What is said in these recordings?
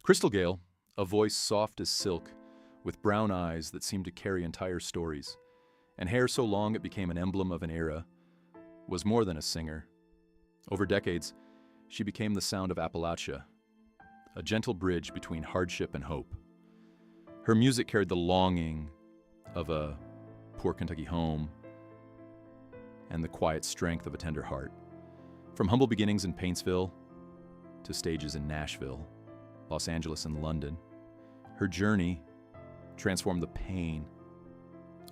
Crystal Gayle, a voice soft as silk, with brown eyes that seemed to carry entire stories, and hair so long it became an emblem of an era, was more than a singer. Over decades, she became the sound of Appalachia, a gentle bridge between hardship and hope. Her music carried the longing of a poor Kentucky home and the quiet strength of a tender heart. From humble beginnings in Paintsville to stages in Nashville, Los Angeles, and London, her journey transformed the pain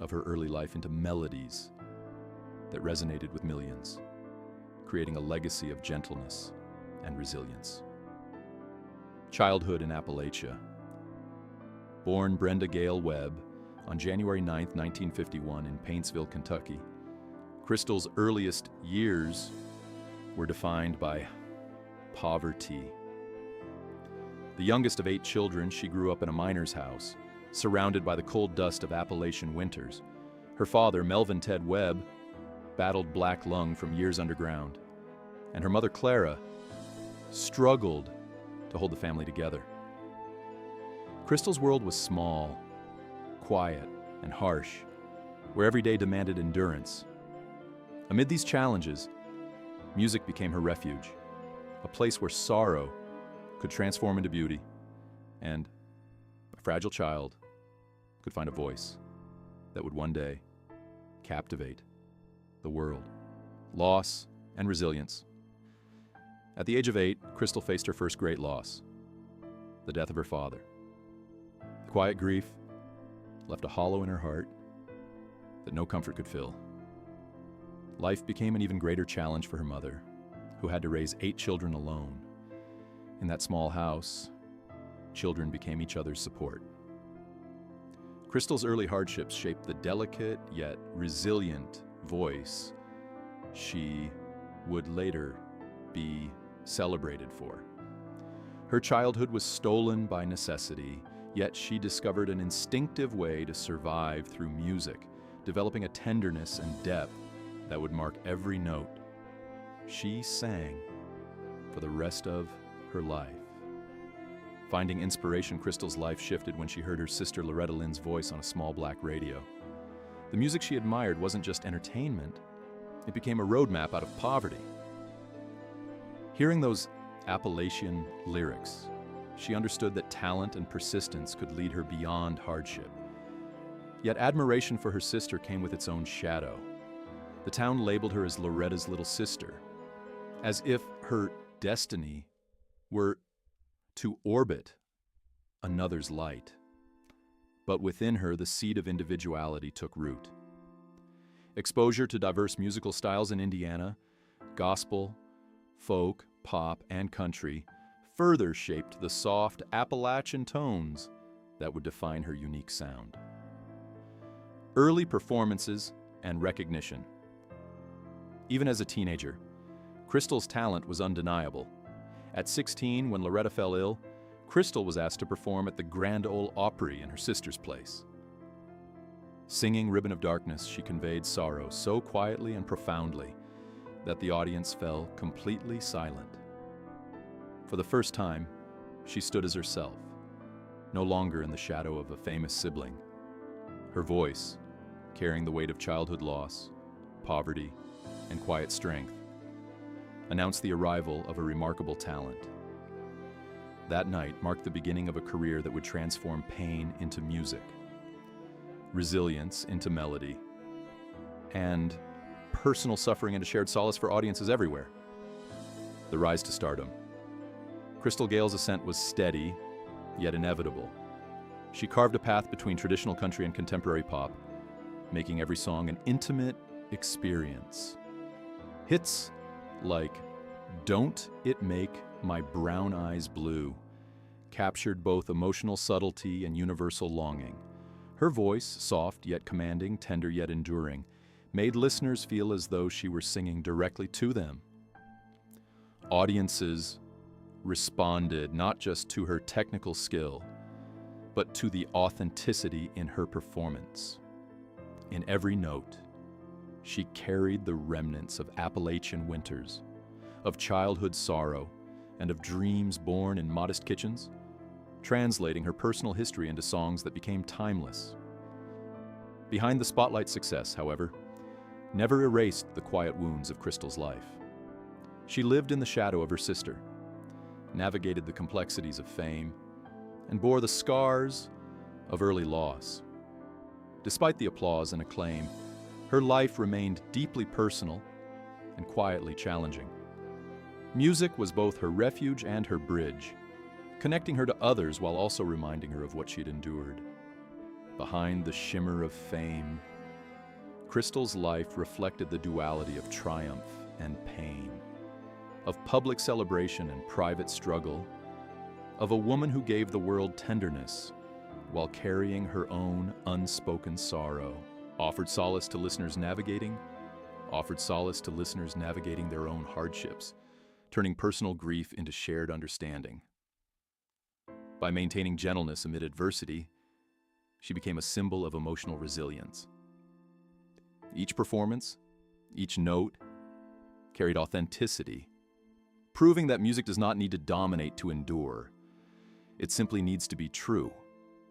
of her early life into melodies that resonated with millions, creating a legacy of gentleness and resilience. Childhood in Appalachia. Born Brenda Gayle Webb on January 9, 1951 in Paintsville, Kentucky, Crystal's earliest years were defined by poverty. The youngest of 8 children, she grew up in a miner's house, surrounded by the cold dust of Appalachian winters. Her father, Melvin Ted Webb, battled black lung from years underground, and her mother, Clara, struggled to hold the family together. Crystal's world was small, quiet, and harsh, where every day demanded endurance. Amid these challenges, music became her refuge, a place where sorrow could transform into beauty, and a fragile child could find a voice that would one day captivate the world. Loss and resilience. At the age of 8, Crystal faced her first great loss, the death of her father. Quiet grief left a hollow in her heart that no comfort could fill. Life became an even greater challenge for her mother, who had to raise 8 children alone. In that small house, children became each other's support. Crystal's early hardships shaped the delicate yet resilient voice she would later be celebrated for. Her childhood was stolen by necessity, yet she discovered an instinctive way to survive through music, developing a tenderness and depth that would mark every note she sang for the rest of her life. Finding inspiration, Crystal's life shifted when she heard her sister Loretta Lynn's voice on a small black radio. The music she admired wasn't just entertainment, it became a roadmap out of poverty. Hearing those Appalachian lyrics, she understood that talent and persistence could lead her beyond hardship. Yet admiration for her sister came with its own shadow. The town labeled her as Loretta's little sister, as if her destiny were to orbit another's light. But within her, the seed of individuality took root. Exposure to diverse musical styles in Indiana, gospel, folk, pop, and country, further shaped the soft Appalachian tones that would define her unique sound. Early performances and recognition. Even as a teenager, Crystal's talent was undeniable. At 16, when Loretta fell ill, Crystal was asked to perform at the Grand Ole Opry in her sister's place. Singing Ribbon of Darkness, she conveyed sorrow so quietly and profoundly that the audience fell completely silent. For the first time, she stood as herself, no longer in the shadow of a famous sibling. Her voice, carrying the weight of childhood loss, poverty, and quiet strength, announced the arrival of a remarkable talent. That night marked the beginning of a career that would transform pain into music, resilience into melody, and personal suffering into shared solace for audiences everywhere. The rise to stardom. Crystal Gayle's ascent was steady, yet inevitable. She carved a path between traditional country and contemporary pop, making every song an intimate experience. Hits like "Don't It Make My Brown Eyes Blue" captured both emotional subtlety and universal longing. Her voice, soft yet commanding, tender yet enduring, made listeners feel as though she were singing directly to them. Audiences responded not just to her technical skill, but to the authenticity in her performance. In every note, she carried the remnants of Appalachian winters, of childhood sorrow, and of dreams born in modest kitchens translating her personal history into songs that became timeless. Behind the spotlight success, however, never erased the quiet wounds of Crystal's life. She lived in the shadow of her sister, navigated the complexities of fame, and bore the scars of early loss. Despite the applause and acclaim, her life remained deeply personal and quietly challenging. Music was both her refuge and her bridge, connecting her to others while also reminding her of what she'd endured. Behind the shimmer of fame, Crystal's life reflected the duality of triumph and pain, of public celebration and private struggle, of a woman who gave the world tenderness while carrying her own unspoken sorrow, offered solace to listeners navigating their own hardships, turning personal grief into shared understanding. By maintaining gentleness amid adversity, she became a symbol of emotional resilience. Each performance, each note, carried authenticity, proving that music does not need to dominate to endure. It simply needs to be true.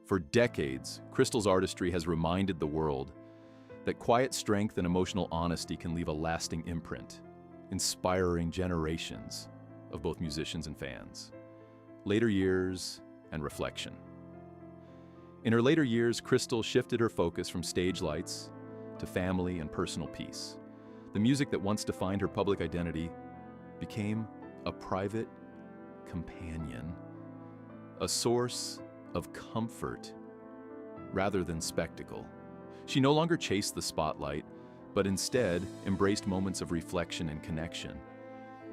For decades, Crystal's artistry has reminded the world that quiet strength and emotional honesty can leave a lasting imprint, inspiring generations of both musicians and fans. Later years and reflection. In her later years, Crystal shifted her focus from stage lights to family and personal peace. The music that once defined her public identity became a private companion, a source of comfort rather than spectacle. She no longer chased the spotlight, but instead embraced moments of reflection and connection,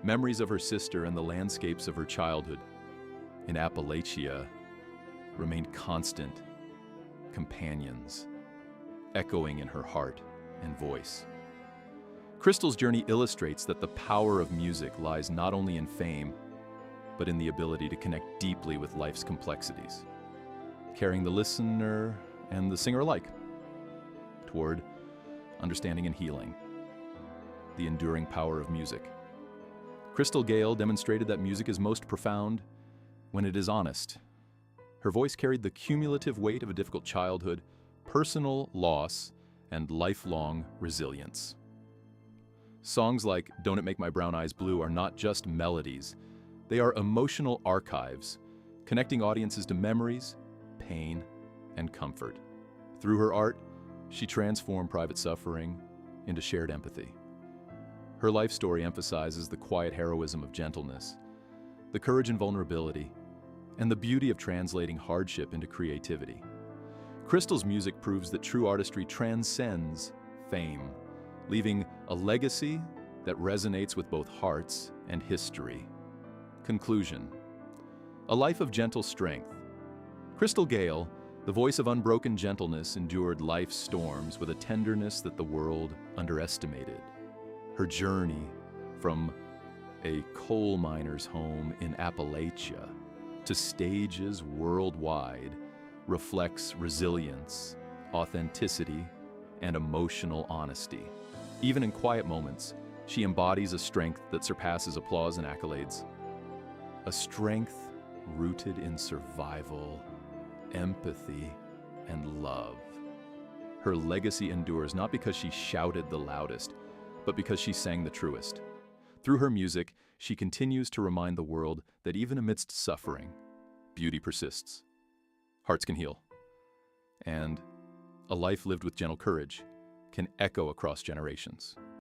memories of her sister and the landscapes of her childhood in Appalachia remained constant companions, echoing in her heart and voice. Crystal's journey illustrates that the power of music lies not only in fame, but in the ability to connect deeply with life's complexities, carrying the listener and the singer alike toward understanding and healing. The enduring power of music. Crystal Gayle demonstrated that music is most profound when it is honest. Her voice carried the cumulative weight of a difficult childhood, personal loss, and lifelong resilience. Songs like Don't It Make My Brown Eyes Blue are not just melodies, they are emotional archives, connecting audiences to memories, pain, and comfort. Through her art, she transformed private suffering into shared empathy. Her life story emphasizes the quiet heroism of gentleness, the courage and vulnerability, and the beauty of translating hardship into creativity. Crystal's music proves that true artistry transcends fame, leaving a legacy that resonates with both hearts and history. Conclusion. A life of gentle strength. Crystal Gayle, the voice of unbroken gentleness, endured life's storms with a tenderness that the world underestimated. Her journey from a coal miner's home in Appalachia to stages worldwide reflects resilience, authenticity, and emotional honesty. Even in quiet moments, she embodies a strength that surpasses applause and accolades. A strength rooted in survival, empathy, and love. Her legacy endures not because she shouted the loudest, but because she sang the truest. Through her music, she continues to remind the world that even amidst suffering, beauty persists, hearts can heal, and a life lived with gentle courage can echo across generations.